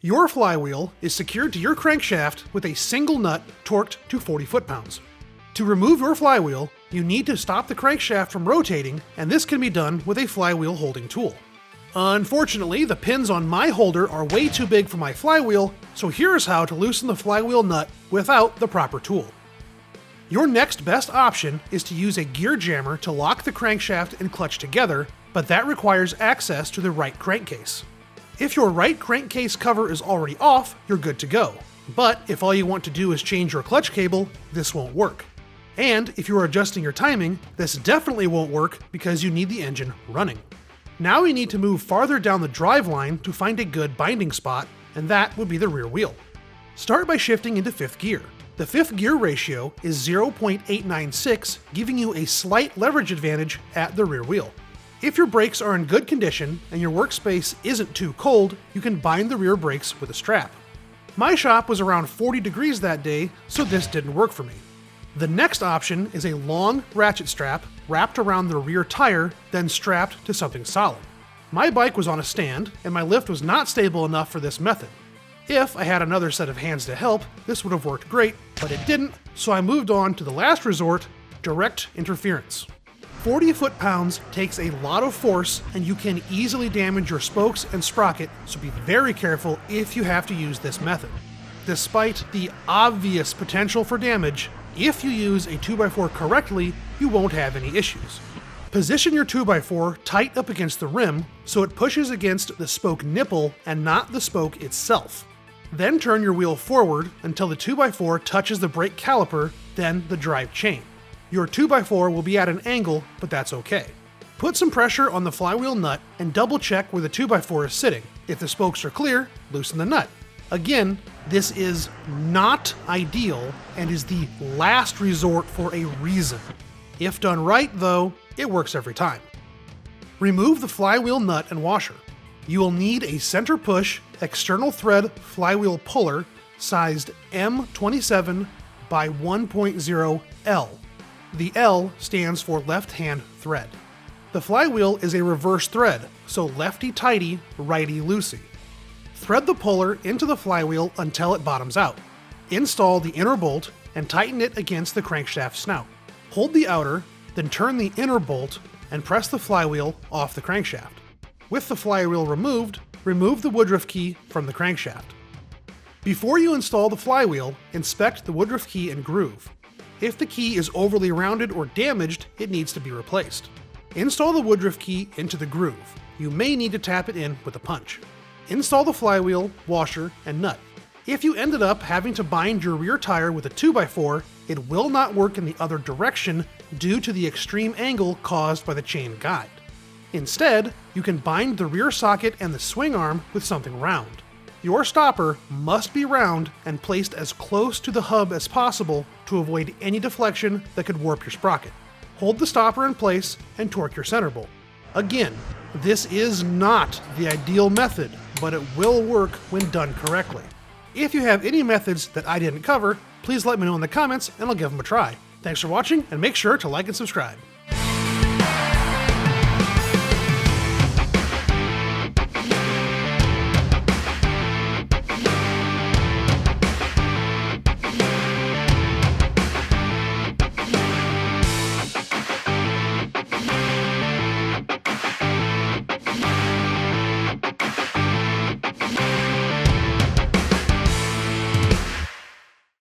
Your flywheel is secured to your crankshaft with a single nut torqued to 40 foot-pounds. To remove your flywheel, you need to stop the crankshaft from rotating, and this can be done with a flywheel holding tool. Unfortunately, the pins on my holder are way too big for my flywheel, so here's how to loosen the flywheel nut without the proper tool. Your next best option is to use a gear jammer to lock the crankshaft and clutch together, but that requires access to the right crankcase. If your right crankcase cover is already off, you're good to go. But if all you want to do is change your clutch cable, this won't work. And if you are adjusting your timing, this definitely won't work because you need the engine running. Now we need to move farther down the drive line to find a good binding spot, and that would be the rear wheel. Start by shifting into 5th gear. The 5th gear ratio is 0.896, giving you a slight leverage advantage at the rear wheel. If your brakes are in good condition and your workspace isn't too cold, you can bind the rear brakes with a strap. My shop was around 40 degrees that day, so this didn't work for me. The next option is a long ratchet strap wrapped around the rear tire, then strapped to something solid. My bike was on a stand, and my lift was not stable enough for this method. If I had another set of hands to help, this would have worked great, but it didn't, so I moved on to the last resort, direct interference. 40 foot-pounds takes a lot of force, and you can easily damage your spokes and sprocket, so be very careful if you have to use this method. Despite the obvious potential for damage, if you use a 2x4 correctly, you won't have any issues. Position your 2x4 tight up against the rim so it pushes against the spoke nipple and not the spoke itself. Then turn your wheel forward until the 2x4 touches the brake caliper, then the drive chain. Your 2x4 will be at an angle, but that's okay. Put some pressure on the flywheel nut and double check where the 2x4 is sitting. If the spokes are clear, loosen the nut. Again, this is not ideal and is the last resort for a reason. If done right, though, it works every time. Remove the flywheel nut and washer. You will need a center push external thread flywheel puller sized M27 by 1.0 L. The L stands for left-hand thread. The flywheel is a reverse thread, so lefty-tighty, righty-loosey. Thread the puller into the flywheel until it bottoms out. Install the inner bolt and tighten it against the crankshaft snout. Hold the outer, then turn the inner bolt and press the flywheel off the crankshaft. With the flywheel removed, remove the woodruff key from the crankshaft. Before you install the flywheel, inspect the woodruff key and groove. If the key is overly rounded or damaged, it needs to be replaced. Install the woodruff key into the groove. You may need to tap it in with a punch. Install the flywheel, washer, and nut. If you ended up having to bind your rear tire with a 2x4, it will not work in the other direction due to the extreme angle caused by the chain guide. Instead, you can bind the rear socket and the swing arm with something round. Your stopper must be round and placed as close to the hub as possible to avoid any deflection that could warp your sprocket. Hold the stopper in place and torque your center bolt. Again, this is not the ideal method, but it will work when done correctly. If you have any methods that I didn't cover, please let me know in the comments and I'll give them a try. Thanks for watching, and make sure to like and subscribe.